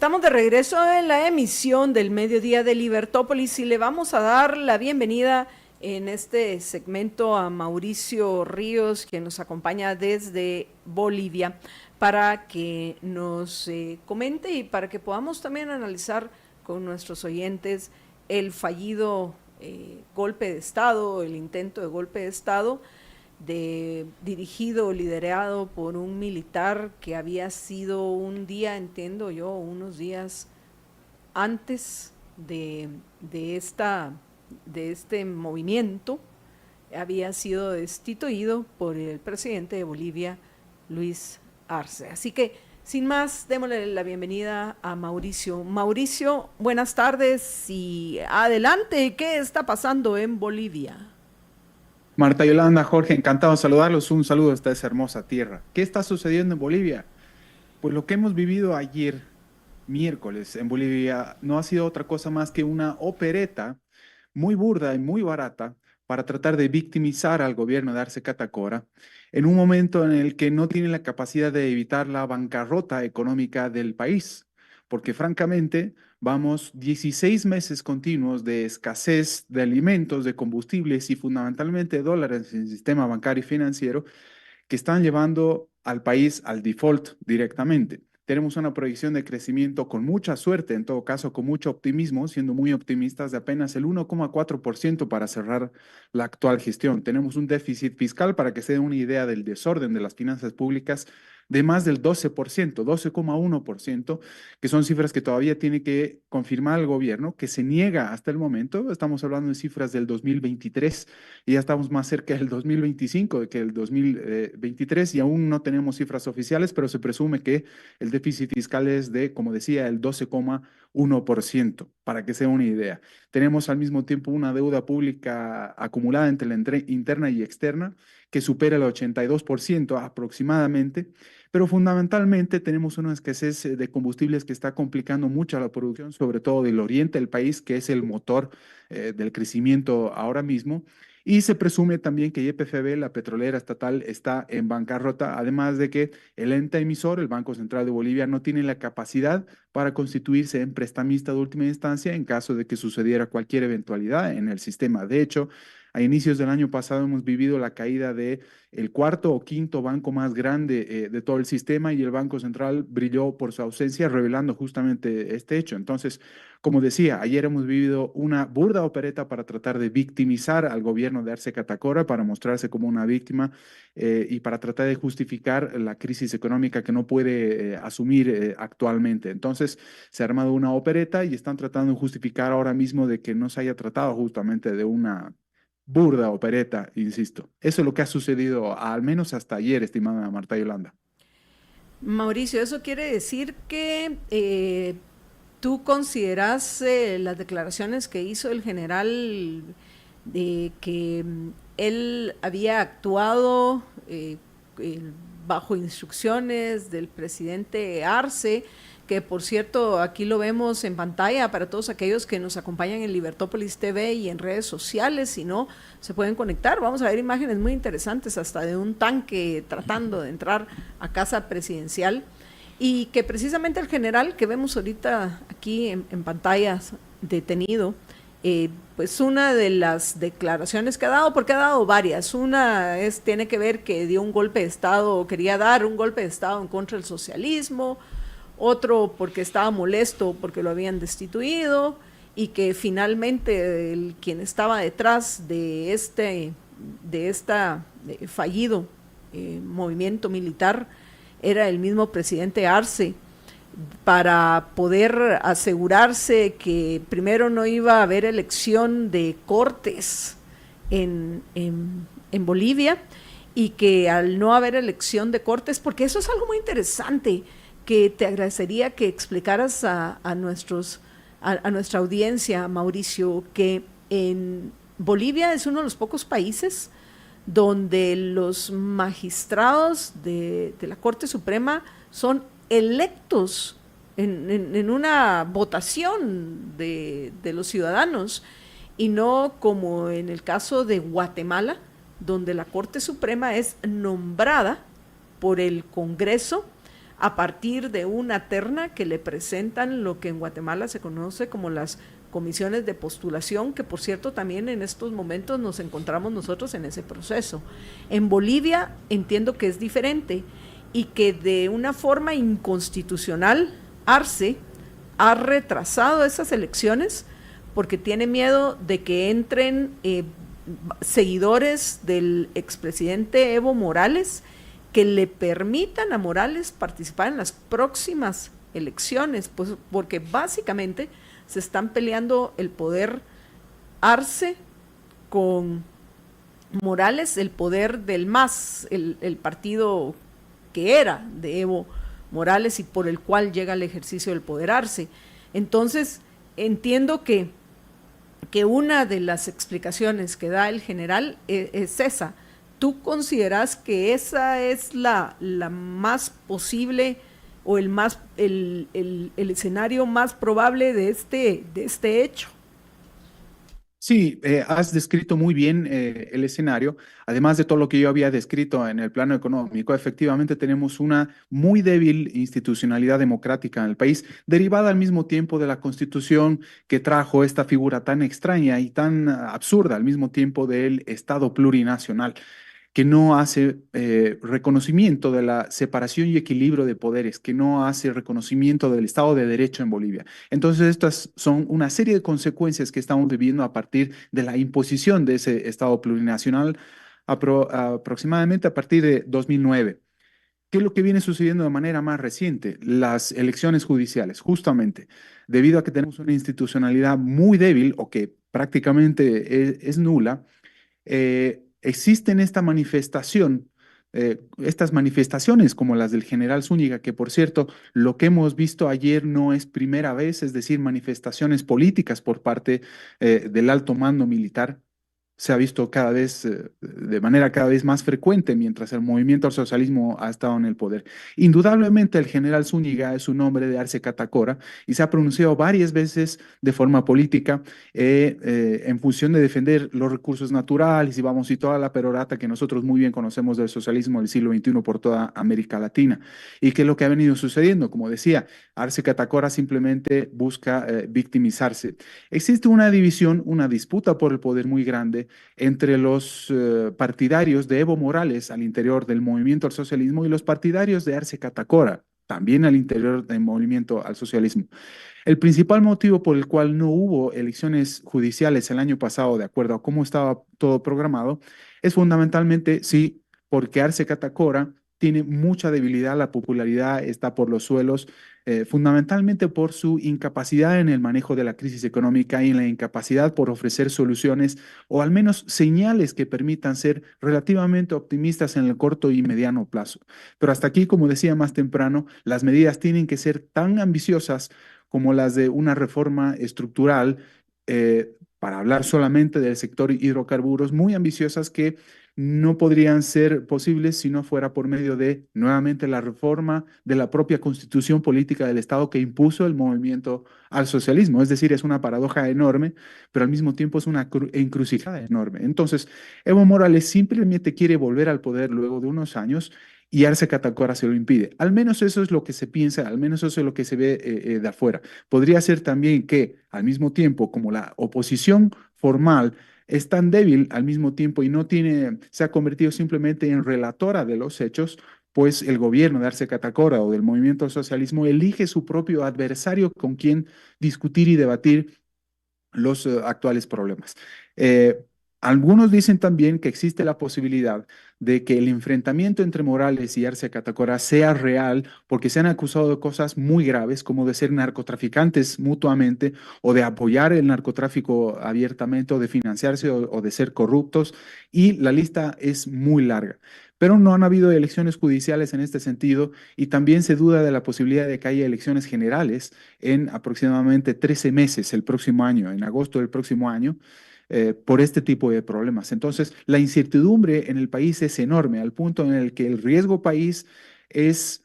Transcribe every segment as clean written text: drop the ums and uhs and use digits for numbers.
Estamos de regreso en la emisión del Mediodía de Libertópolis y le vamos a dar la bienvenida en este segmento a Mauricio Ríos, quien nos acompaña desde Bolivia, para que nos comente y para que podamos también analizar con nuestros oyentes el fallido golpe de Estado, el intento de golpe de Estado dirigido, liderado por un militar que había sido un día, entiendo yo, unos días antes de este movimiento, había sido destituido por el presidente de Bolivia, Luis Arce. Así que, sin más, démosle la bienvenida a Mauricio. Mauricio, buenas tardes y adelante, ¿qué está pasando en Bolivia? Marta Yolanda, Jorge, encantado de saludarlos. Un saludo hasta esa hermosa tierra. ¿Qué está sucediendo en Bolivia? Pues lo que hemos vivido ayer, miércoles, en Bolivia, no ha sido otra cosa más que una opereta muy burda y muy barata para tratar de victimizar al gobierno de Arce Catacora en un momento en el que no tiene la capacidad de evitar la bancarrota económica del país, porque francamente vamos 16 meses continuos de escasez de alimentos, de combustibles y fundamentalmente dólares en el sistema bancario y financiero que están llevando al país al default directamente. Tenemos una proyección de crecimiento con mucha suerte, en todo caso con mucho optimismo, siendo muy optimistas, de apenas el 1,4% para cerrar la actual gestión. Tenemos un déficit fiscal, para que se den una idea del desorden de las finanzas públicas, de más del 12%, 12,1%, que son cifras que todavía tiene que confirmar el gobierno, que se niega hasta el momento. Estamos hablando de cifras del 2023 y ya estamos más cerca del 2025 de que el 2023 y aún no tenemos cifras oficiales, pero se presume que el déficit fiscal es de, como decía, el 12,1%, para que sea una idea. Tenemos al mismo tiempo una deuda pública acumulada entre la interna y externa que supera el 82% aproximadamente, pero fundamentalmente tenemos una escasez de combustibles que está complicando mucho la producción, sobre todo del oriente del país, que es el motor del crecimiento ahora mismo. Y se presume también que YPFB, la petrolera estatal, está en bancarrota, además de que el ente emisor, el Banco Central de Bolivia, no tiene la capacidad para constituirse en prestamista de última instancia en caso de que sucediera cualquier eventualidad en el sistema. De hecho, a inicios del año pasado hemos vivido la caída de el cuarto o quinto banco más grande de todo el sistema, y el Banco Central brilló por su ausencia, revelando justamente este hecho. Entonces, como decía, ayer hemos vivido una burda opereta para tratar de victimizar al gobierno de Arce Catacora, para mostrarse como una víctima y para tratar de justificar la crisis económica que no puede asumir actualmente. Entonces, se ha armado una opereta y están tratando de justificar ahora mismo de que no se haya tratado justamente de una burda opereta, insisto. Eso es lo que ha sucedido, al menos hasta ayer, estimada Marta Yolanda. Mauricio, eso quiere decir que tú consideras las declaraciones que hizo el general de que él había actuado bajo instrucciones del presidente Arce, que por cierto aquí lo vemos en pantalla para todos aquellos que nos acompañan en Libertópolis TV y en redes sociales. Si no, se pueden conectar. Vamos a ver imágenes muy interesantes, hasta de un tanque tratando de entrar a casa presidencial, y que precisamente el general que vemos ahorita aquí en pantallas detenido, pues una de las declaraciones que ha dado, porque ha dado varias, tiene que ver que dio un golpe de Estado, quería dar un golpe de Estado en contra del socialismo, otro porque estaba molesto porque lo habían destituido, y que finalmente quien estaba detrás de fallido movimiento militar era el mismo presidente Arce, para poder asegurarse que primero no iba a haber elección de cortes en Bolivia, y que al no haber elección de cortes, porque eso es algo muy interesante que te agradecería que explicaras a nuestra audiencia, Mauricio, que en Bolivia es uno de los pocos países donde los magistrados de la Corte Suprema son electos en una votación de los ciudadanos, y no como en el caso de Guatemala, donde la Corte Suprema es nombrada por el Congreso a partir de una terna que le presentan lo que en Guatemala se conoce como las comisiones de postulación, que por cierto también en estos momentos nos encontramos nosotros en ese proceso. En Bolivia entiendo que es diferente y que de una forma inconstitucional Arce ha retrasado esas elecciones porque tiene miedo de que entren seguidores del expresidente Evo Morales que le permitan a Morales participar en las próximas elecciones, pues porque básicamente se están peleando el poder Arce con Morales, el poder del MAS, el partido que era de Evo Morales y por el cual llega al ejercicio del poder Arce. Entonces, entiendo que una de las explicaciones que da el general es esa. ¿Tú consideras que esa es la más posible o el escenario más probable de este hecho? Sí, has descrito muy bien el escenario. Además de todo lo que yo había descrito en el plano económico, efectivamente tenemos una muy débil institucionalidad democrática en el país, derivada al mismo tiempo de la Constitución que trajo esta figura tan extraña y tan absurda al mismo tiempo del Estado plurinacional, que no hace reconocimiento de la separación y equilibrio de poderes, que no hace reconocimiento del Estado de Derecho en Bolivia. Entonces, estas son una serie de consecuencias que estamos viviendo a partir de la imposición de ese Estado plurinacional aproximadamente a partir de 2009. ¿Qué es lo que viene sucediendo de manera más reciente? Las elecciones judiciales, justamente, debido a que tenemos una institucionalidad muy débil o que prácticamente es nula. Existen estas manifestaciones como las del general Zúñiga, que por cierto, lo que hemos visto ayer no es primera vez, es decir, manifestaciones políticas por parte del alto mando militar. Se ha visto cada vez, de manera cada vez más frecuente mientras el movimiento al socialismo ha estado en el poder. Indudablemente el general Zúñiga es un hombre de Arce Catacora y se ha pronunciado varias veces de forma política en función de defender los recursos naturales y vamos y toda la perorata que nosotros muy bien conocemos del socialismo del siglo XXI por toda América Latina. ¿Y qué es lo que ha venido sucediendo? Como decía, Arce Catacora simplemente busca victimizarse. Existe una división, una disputa por el poder muy grande entre los partidarios de Evo Morales al interior del movimiento al socialismo y los partidarios de Arce Catacora, también al interior del movimiento al socialismo. El principal motivo por el cual no hubo elecciones judiciales el año pasado, de acuerdo a cómo estaba todo programado, es fundamentalmente, sí, porque Arce Catacora tiene mucha debilidad, la popularidad está por los suelos, fundamentalmente por su incapacidad en el manejo de la crisis económica y en la incapacidad por ofrecer soluciones o al menos señales que permitan ser relativamente optimistas en el corto y mediano plazo. Pero hasta aquí, como decía más temprano, las medidas tienen que ser tan ambiciosas como las de una reforma estructural, para hablar solamente del sector hidrocarburos, muy ambiciosas que no podrían ser posibles si no fuera por medio de, nuevamente, la reforma de la propia constitución política del Estado que impuso el movimiento al socialismo. Es decir, es una paradoja enorme, pero al mismo tiempo es una encrucijada enorme. Entonces, Evo Morales simplemente quiere volver al poder luego de unos años y Arce Catacora se lo impide. Al menos eso es lo que se piensa, al menos eso es lo que se ve de afuera. Podría ser también que al mismo tiempo, como la oposición formal es tan débil al mismo tiempo y no tiene, se ha convertido simplemente en relatora de los hechos, pues el gobierno de Arce Catacora o del movimiento al socialismo elige su propio adversario con quien discutir y debatir los actuales problemas. Algunos dicen también que existe la posibilidad de que el enfrentamiento entre Morales y Arce Catacora sea real porque se han acusado de cosas muy graves como de ser narcotraficantes mutuamente o de apoyar el narcotráfico abiertamente o de financiarse o de ser corruptos y la lista es muy larga. Pero no han habido elecciones judiciales en este sentido y también se duda de la posibilidad de que haya elecciones generales en aproximadamente 13 meses el próximo año, en agosto del próximo año, por este tipo de problemas. Entonces, la incertidumbre en el país es enorme, al punto en el que el riesgo país es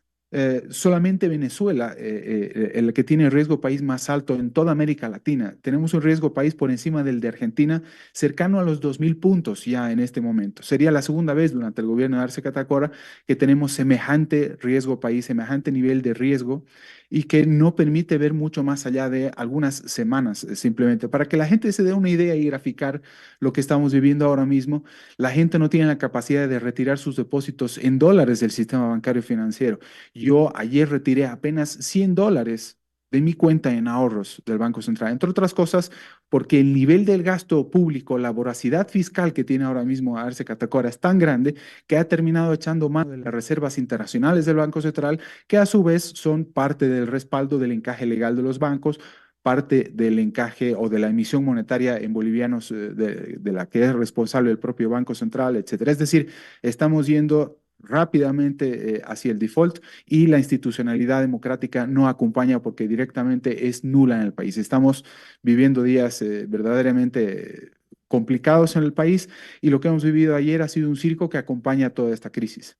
solamente Venezuela, el que tiene el riesgo país más alto en toda América Latina. Tenemos un riesgo país por encima del de Argentina, cercano a los 2.000 puntos ya en este momento. Sería la segunda vez durante el gobierno de Arce Catacora que tenemos semejante riesgo país, semejante nivel de riesgo y que no permite ver mucho más allá de algunas semanas, simplemente. Para que la gente se dé una idea y graficar lo que estamos viviendo ahora mismo, la gente no tiene la capacidad de retirar sus depósitos en dólares del sistema bancario financiero. Yo ayer retiré apenas $100 de mi cuenta en ahorros del Banco Central, entre otras cosas, porque el nivel del gasto público, la voracidad fiscal que tiene ahora mismo Arce Catacora es tan grande que ha terminado echando mano de las reservas internacionales del Banco Central, que a su vez son parte del respaldo del encaje legal de los bancos, parte del encaje o de la emisión monetaria en bolivianos de la que es responsable el propio Banco Central, etcétera. Es decir, estamos yendo rápidamente hacia el default y la institucionalidad democrática no acompaña porque directamente es nula en el país. Estamos viviendo días verdaderamente complicados en el país y lo que hemos vivido ayer ha sido un circo que acompaña toda esta crisis.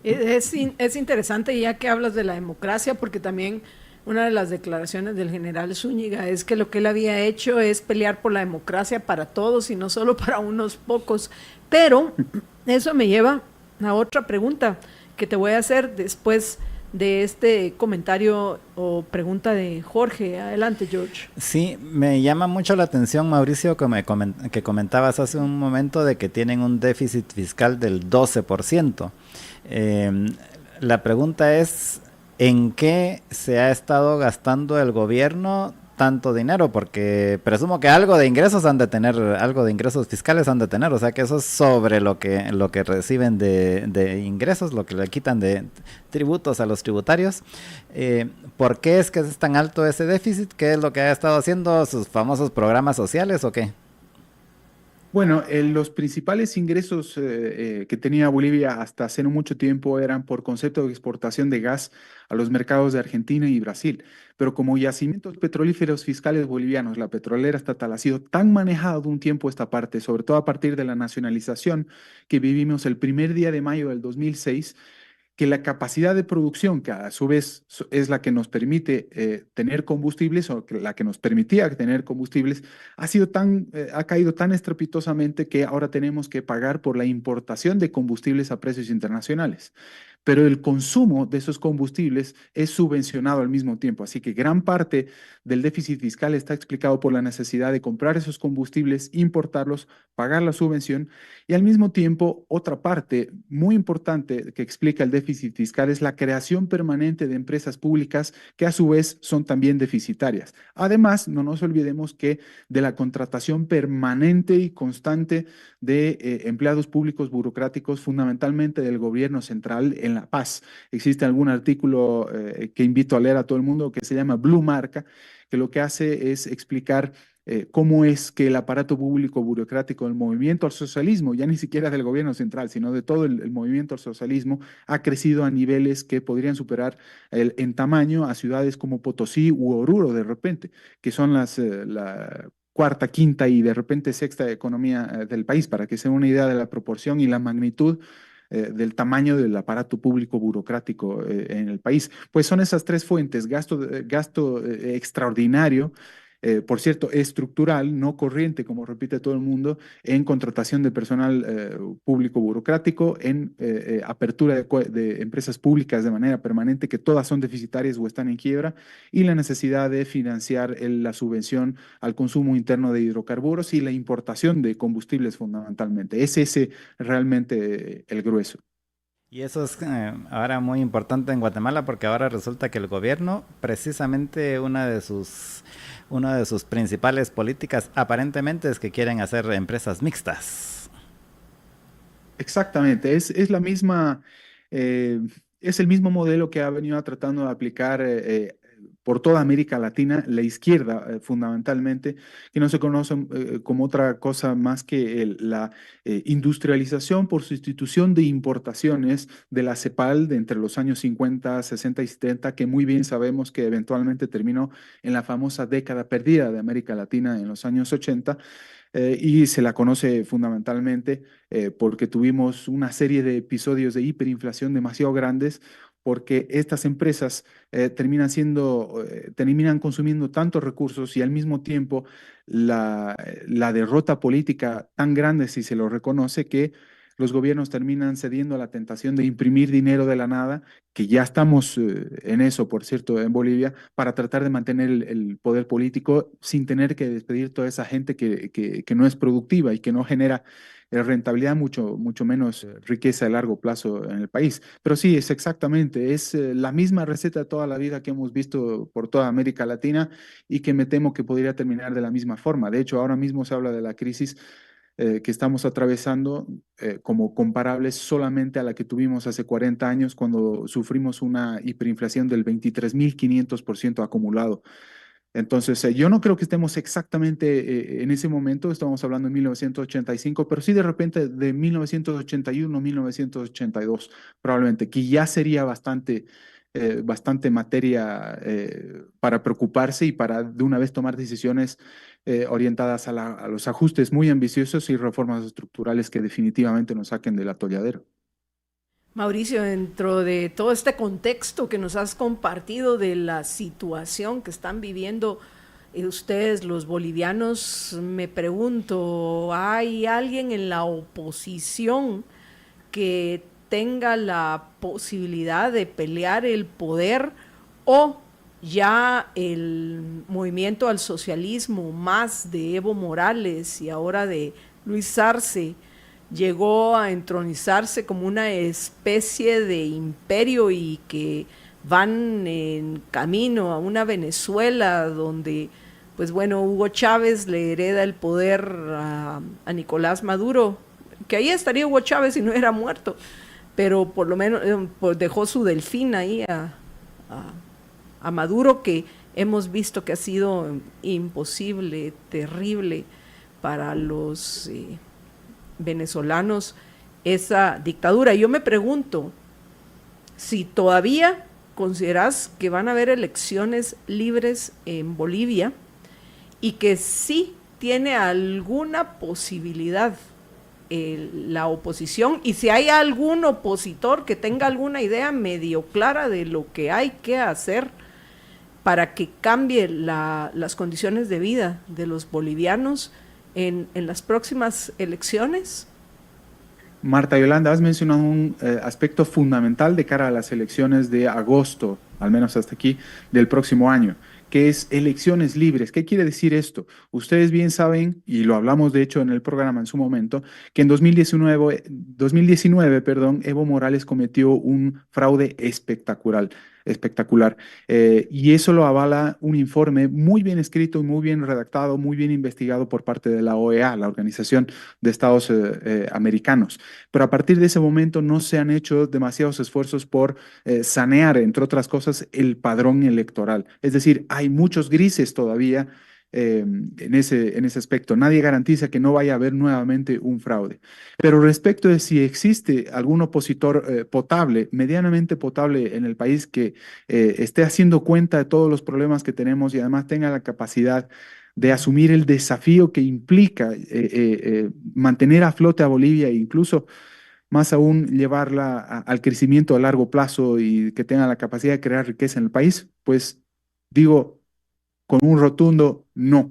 Es interesante ya que hablas de la democracia, porque también una de las declaraciones del general Zúñiga es que lo que él había hecho es pelear por la democracia para todos y no solo para unos pocos. Pero eso me lleva a otra pregunta que te voy a hacer después de este comentario o pregunta de Jorge. Adelante, George. Sí, me llama mucho la atención, Mauricio, que comentabas hace un momento de que tienen un déficit fiscal del 12%. Eh, la pregunta es, ¿en qué se ha estado gastando el gobierno tanto dinero? Porque presumo que algo de ingresos han de tener, algo de ingresos fiscales han de tener, o sea que eso es sobre lo que reciben de ingresos, lo que le quitan de tributos a los tributarios. ¿Por qué es que es tan alto ese déficit? ¿Qué es lo que ha estado haciendo? ¿Sus famosos programas sociales o qué? Bueno, los principales ingresos que tenía Bolivia hasta hace no mucho tiempo eran por concepto de exportación de gas a los mercados de Argentina y Brasil. Pero como yacimientos petrolíferos fiscales bolivianos, la petrolera estatal ha sido tan manejada de un tiempo esta parte, sobre todo a partir de la nacionalización que vivimos el primer día de mayo del 2006, que la capacidad de producción, que a su vez es la que nos permite tener combustibles o la que nos permitía tener combustibles, ha caído tan estrepitosamente que ahora tenemos que pagar por la importación de combustibles a precios internacionales. Pero el consumo de esos combustibles es subvencionado al mismo tiempo. Así que gran parte del déficit fiscal está explicado por la necesidad de comprar esos combustibles, importarlos, pagar la subvención y al mismo tiempo otra parte muy importante que explica el déficit fiscal es la creación permanente de empresas públicas que a su vez son también deficitarias. Además, no nos olvidemos que de la contratación permanente y constante de empleados públicos burocráticos, fundamentalmente del gobierno central en La Paz. Existe algún artículo que invito a leer a todo el mundo que se llama Blue Marca, que lo que hace es explicar cómo es que el aparato público burocrático del movimiento al socialismo, ya ni siquiera del gobierno central, sino de todo el movimiento al socialismo, ha crecido a niveles que podrían superar en tamaño a ciudades como Potosí u Oruro de repente, que son la cuarta, quinta y de repente sexta economía del país, para que se den una idea de la proporción y la magnitud del tamaño del aparato público burocrático en el país. Pues son esas tres fuentes: gasto extraordinario, por cierto, estructural, no corriente, como repite todo el mundo, en contratación de personal público burocrático, en apertura de empresas públicas de manera permanente, que todas son deficitarias o están en quiebra, y la necesidad de financiar la subvención al consumo interno de hidrocarburos y la importación de combustibles fundamentalmente. Es ese realmente el grueso. Y eso es ahora muy importante en Guatemala porque ahora resulta que el gobierno, precisamente una de sus principales políticas aparentemente es que quieren hacer empresas mixtas. Exactamente, es la misma, eh, es el mismo modelo que ha venido tratando de aplicar por toda América Latina, la izquierda fundamentalmente, que no se conoce como otra cosa más que la industrialización por sustitución de importaciones de la CEPAL de entre los años 50, 60 y 70, que muy bien sabemos que eventualmente terminó en la famosa década perdida de América Latina en los años 80, y se la conoce fundamentalmente porque tuvimos una serie de episodios de hiperinflación demasiado grandes porque estas empresas terminan consumiendo tantos recursos y al mismo tiempo la derrota política tan grande, si se lo reconoce, que los gobiernos terminan cediendo a la tentación de imprimir dinero de la nada, que ya estamos en eso, por cierto, en Bolivia, para tratar de mantener el poder político sin tener que despedir toda esa gente que no es productiva y que no genera rentabilidad, mucho menos riqueza a largo plazo en el país. Pero sí, es exactamente, es la misma receta de toda la vida que hemos visto por toda América Latina y que me temo que podría terminar de la misma forma. De hecho, ahora mismo se habla de la crisis que estamos atravesando como comparables solamente a la que tuvimos hace 40 años cuando sufrimos una hiperinflación del 23.500% acumulado. Entonces, yo no creo que estemos exactamente en ese momento, estamos hablando de 1985, pero sí de repente de 1981, 1982, probablemente, que ya sería bastante materia para preocuparse y para de una vez tomar decisiones orientadas a los ajustes muy ambiciosos y reformas estructurales que definitivamente nos saquen del atolladero. Mauricio, dentro de todo este contexto que nos has compartido de la situación que están viviendo ustedes, los bolivianos, me pregunto, ¿hay alguien en la oposición que tenga la posibilidad de pelear el poder o ya el movimiento al socialismo más de Evo Morales y ahora de Luis Arce llegó a entronizarse como una especie de imperio y que van en camino a una Venezuela donde, pues bueno, Hugo Chávez le hereda el poder a Nicolás Maduro, que ahí estaría Hugo Chávez si no era muerto, pero por lo menos pues dejó su delfín ahí a Maduro, que hemos visto que ha sido imposible, terrible para los venezolanos esa dictadura. Yo me pregunto si todavía consideras que van a haber elecciones libres en Bolivia y que sí tiene alguna posibilidad la oposición, y si hay algún opositor que tenga alguna idea medio clara de lo que hay que hacer para que cambie las condiciones de vida de los bolivianos en las próximas elecciones. Marta Yolanda, has mencionado un aspecto fundamental de cara a las elecciones de agosto, al menos hasta aquí, del próximo año, que es elecciones libres. ¿Qué quiere decir esto? Ustedes bien saben, y lo hablamos de hecho en el programa en su momento, que en 2019, perdón, Evo Morales cometió un fraude espectacular. Y eso lo avala un informe muy bien escrito, muy bien redactado, muy bien investigado por parte de la OEA, la Organización de Estados Americanos. Pero a partir de ese momento no se han hecho demasiados esfuerzos por sanear, entre otras cosas, el padrón electoral. Es decir, hay muchos grises todavía en ese aspecto. Nadie garantiza que no vaya a haber nuevamente un fraude. Pero respecto de si existe algún opositor potable, medianamente potable en el país que esté haciendo cuenta de todos los problemas que tenemos y además tenga la capacidad de asumir el desafío que implica mantener a flote a Bolivia e incluso más aún llevarla al crecimiento a largo plazo y que tenga la capacidad de crear riqueza en el país, pues digo con un rotundo no.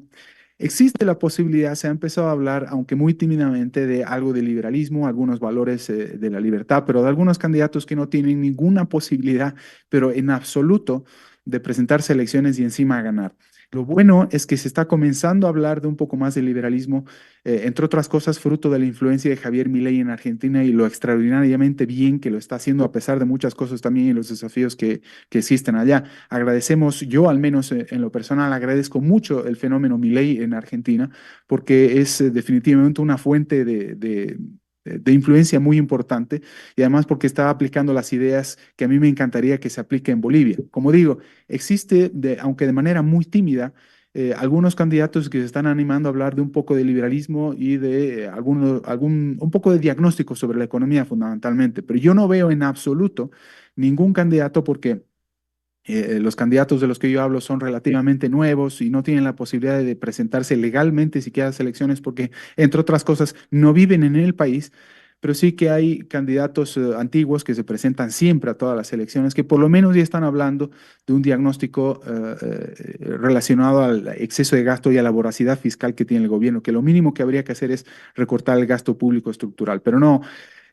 Existe la posibilidad, se ha empezado a hablar, aunque muy tímidamente, de algo de liberalismo, algunos valores de la libertad, pero de algunos candidatos que no tienen ninguna posibilidad, pero en absoluto, de presentarse a elecciones y encima ganar. Lo bueno es que se está comenzando a hablar de un poco más de liberalismo, entre otras cosas, fruto de la influencia de Javier Milei en Argentina y lo extraordinariamente bien que lo está haciendo a pesar de muchas cosas también y los desafíos que existen allá. Agradecemos, yo al menos en lo personal agradezco mucho el fenómeno Milei en Argentina porque es definitivamente una fuente de influencia muy importante y además porque está aplicando las ideas que a mí me encantaría que se aplique en Bolivia. Como digo, existe, aunque de manera muy tímida, algunos candidatos que se están animando a hablar de un poco de liberalismo y de un poco de diagnóstico sobre la economía fundamentalmente, pero yo no veo en absoluto ningún candidato porque los candidatos de los que yo hablo son relativamente nuevos y no tienen la posibilidad de presentarse legalmente siquiera a las elecciones porque, entre otras cosas, no viven en el país, pero sí que hay candidatos antiguos que se presentan siempre a todas las elecciones, que por lo menos ya están hablando de un diagnóstico relacionado al exceso de gasto y a la voracidad fiscal que tiene el gobierno, que lo mínimo que habría que hacer es recortar el gasto público estructural. Pero no,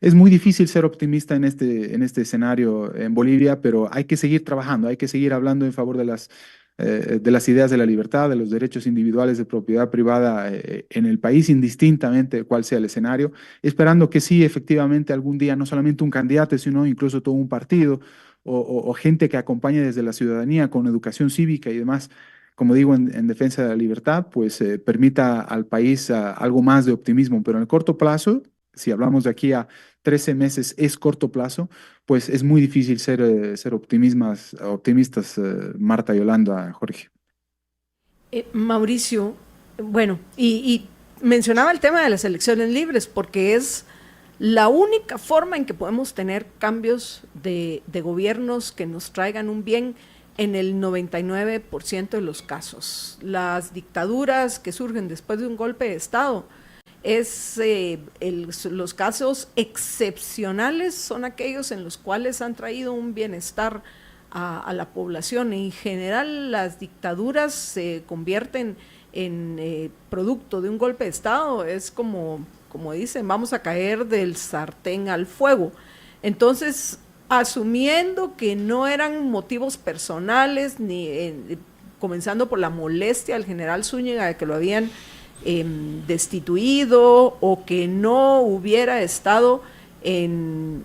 es muy difícil ser optimista en este escenario en Bolivia, pero hay que seguir trabajando, hay que seguir hablando en favor de las ideas de la libertad, de los derechos individuales de propiedad privada en el país, indistintamente cuál sea el escenario, esperando que sí, efectivamente, algún día no solamente un candidato, sino incluso todo un partido o gente que acompañe desde la ciudadanía con educación cívica y demás, como digo, en defensa de la libertad, pues permita al país algo más de optimismo, pero en el corto plazo, si hablamos de aquí a 13 meses, es corto plazo, pues es muy difícil ser optimistas, Marta, Yolanda, Jorge. Mauricio, bueno, y mencionaba el tema de las elecciones libres, porque es la única forma en que podemos tener cambios de gobiernos que nos traigan un bien en el 99% de los casos. Las dictaduras que surgen después de un golpe de Estado, los casos excepcionales son aquellos en los cuales han traído un bienestar a la población. En general, las dictaduras se convierten en producto de un golpe de Estado, es como dicen, vamos a caer del sartén al fuego. Entonces, asumiendo que no eran motivos personales, comenzando por la molestia del general Zúñiga de que lo habían destituido o que no hubiera estado en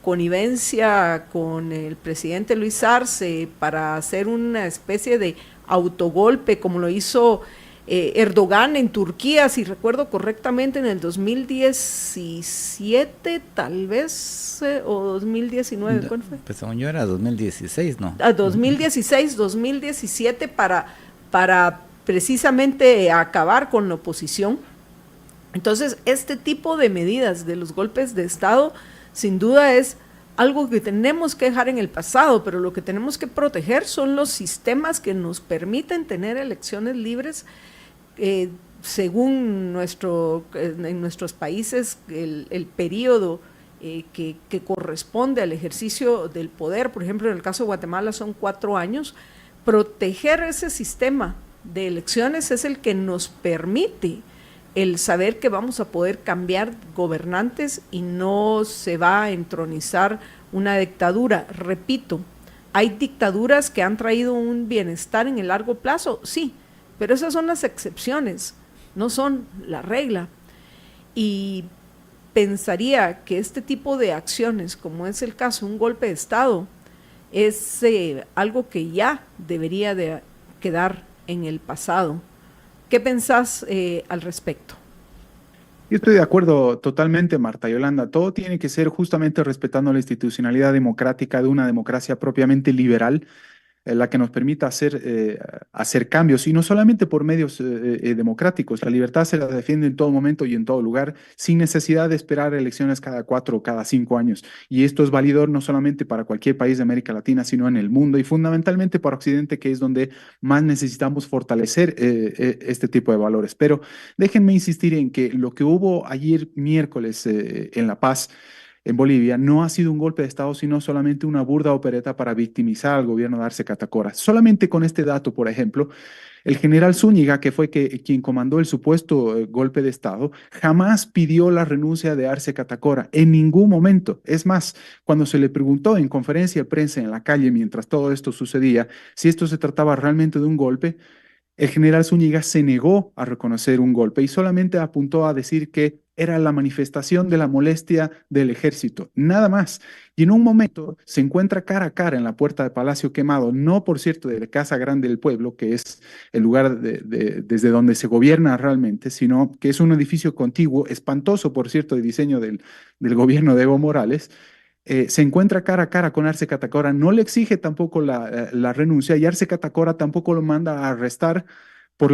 connivencia con el presidente Luis Arce para hacer una especie de autogolpe como lo hizo Erdogan en Turquía, si recuerdo correctamente, en el 2017 tal vez, o 2019, ¿cuál fue? Pues según yo era 2016, ¿no? 2016, 2017 para precisamente acabar con la oposición. Entonces, este tipo de medidas de los golpes de Estado, sin duda es algo que tenemos que dejar en el pasado, pero lo que tenemos que proteger son los sistemas que nos permiten tener elecciones libres, según en nuestros países, el periodo que corresponde al ejercicio del poder. Por ejemplo, en el caso de Guatemala son 4 años. Proteger ese sistema de elecciones es el que nos permite el saber que vamos a poder cambiar gobernantes y no se va a entronizar una dictadura. Repito, hay dictaduras que han traído un bienestar en el largo plazo, sí, pero esas son las excepciones, no son la regla. Y pensaría que este tipo de acciones, como es el caso de un golpe de Estado, es algo que ya debería de quedar en el pasado. ¿Qué pensás al respecto? Yo estoy de acuerdo totalmente, Marta Yolanda. Todo tiene que ser justamente respetando la institucionalidad democrática de una democracia propiamente liberal, la que nos permita hacer cambios, y no solamente por medios democráticos. La libertad se la defiende en todo momento y en todo lugar, sin necesidad de esperar elecciones cada 4 o cada 5 años. Y esto es válido no solamente para cualquier país de América Latina, sino en el mundo, y fundamentalmente para Occidente, que es donde más necesitamos fortalecer este tipo de valores. Pero déjenme insistir en que lo que hubo ayer miércoles en La Paz, en Bolivia, no ha sido un golpe de Estado, sino solamente una burda opereta para victimizar al gobierno de Arce Catacora. Solamente con este dato, por ejemplo, el general Zúñiga, que fue quien comandó el supuesto golpe de Estado, jamás pidió la renuncia de Arce Catacora, en ningún momento. Es más, cuando se le preguntó en conferencia de prensa en la calle, mientras todo esto sucedía, si esto se trataba realmente de un golpe, el general Zúñiga se negó a reconocer un golpe y solamente apuntó a decir que era la manifestación de la molestia del ejército, nada más. Y en un momento se encuentra cara a cara en la puerta de Palacio Quemado, no por cierto de la Casa Grande del Pueblo, que es el lugar desde donde se gobierna realmente, sino que es un edificio contiguo, espantoso por cierto, de diseño del gobierno de Evo Morales. Se encuentra cara a cara con Arce Catacora, no le exige tampoco la renuncia, y Arce Catacora tampoco lo manda a arrestar por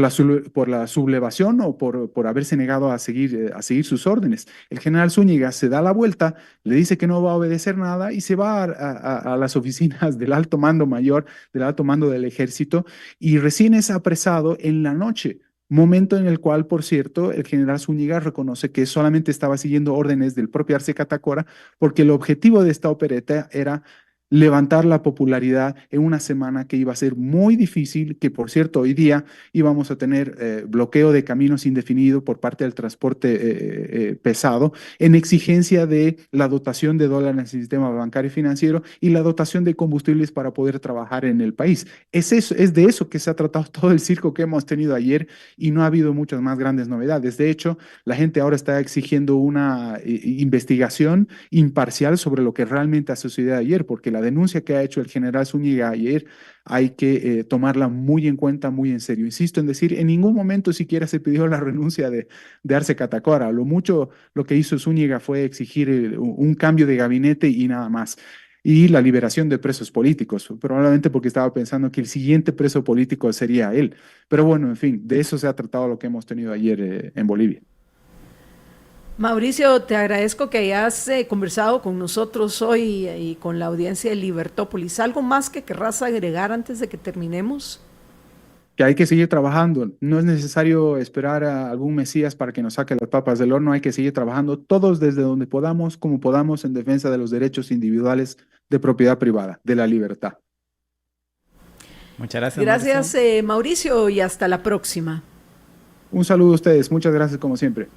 por la sublevación o por haberse negado a seguir sus órdenes. El general Zúñiga se da la vuelta, le dice que no va a obedecer nada y se va a las oficinas del alto mando mayor, del alto mando del ejército, y recién es apresado en la noche Momento en el cual, por cierto, el general Zúñiga reconoce que solamente estaba siguiendo órdenes del propio Arce Catacora, porque el objetivo de esta opereta era levantar la popularidad en una semana que iba a ser muy difícil, que por cierto hoy día íbamos a tener bloqueo de caminos indefinido por parte del transporte pesado, en exigencia de la dotación de dólares en el sistema bancario y financiero y la dotación de combustibles para poder trabajar en el país. Es de eso que se ha tratado todo el circo que hemos tenido ayer, y no ha habido muchas más grandes novedades. De hecho, la gente ahora está exigiendo una investigación imparcial sobre lo que realmente ha sucedido ayer, porque la denuncia que ha hecho el general Zúñiga ayer hay que tomarla muy en cuenta, muy en serio. Insisto en decir, en ningún momento siquiera se pidió la renuncia de Arce Catacora. Lo mucho lo que hizo Zúñiga fue exigir un cambio de gabinete y nada más. Y la liberación de presos políticos, probablemente porque estaba pensando que el siguiente preso político sería él. Pero bueno, en fin, de eso se ha tratado lo que hemos tenido ayer en Bolivia. Mauricio, te agradezco que hayas conversado con nosotros hoy y con la audiencia de Libertópolis. ¿Algo más que querrás agregar antes de que terminemos? Que hay que seguir trabajando. No es necesario esperar a algún Mesías para que nos saque las papas del horno. Hay que seguir trabajando todos desde donde podamos, como podamos, en defensa de los derechos individuales de propiedad privada, de la libertad. Muchas gracias, Gracias, Mauricio. Mauricio, y hasta la próxima. Un saludo a ustedes. Muchas gracias como siempre.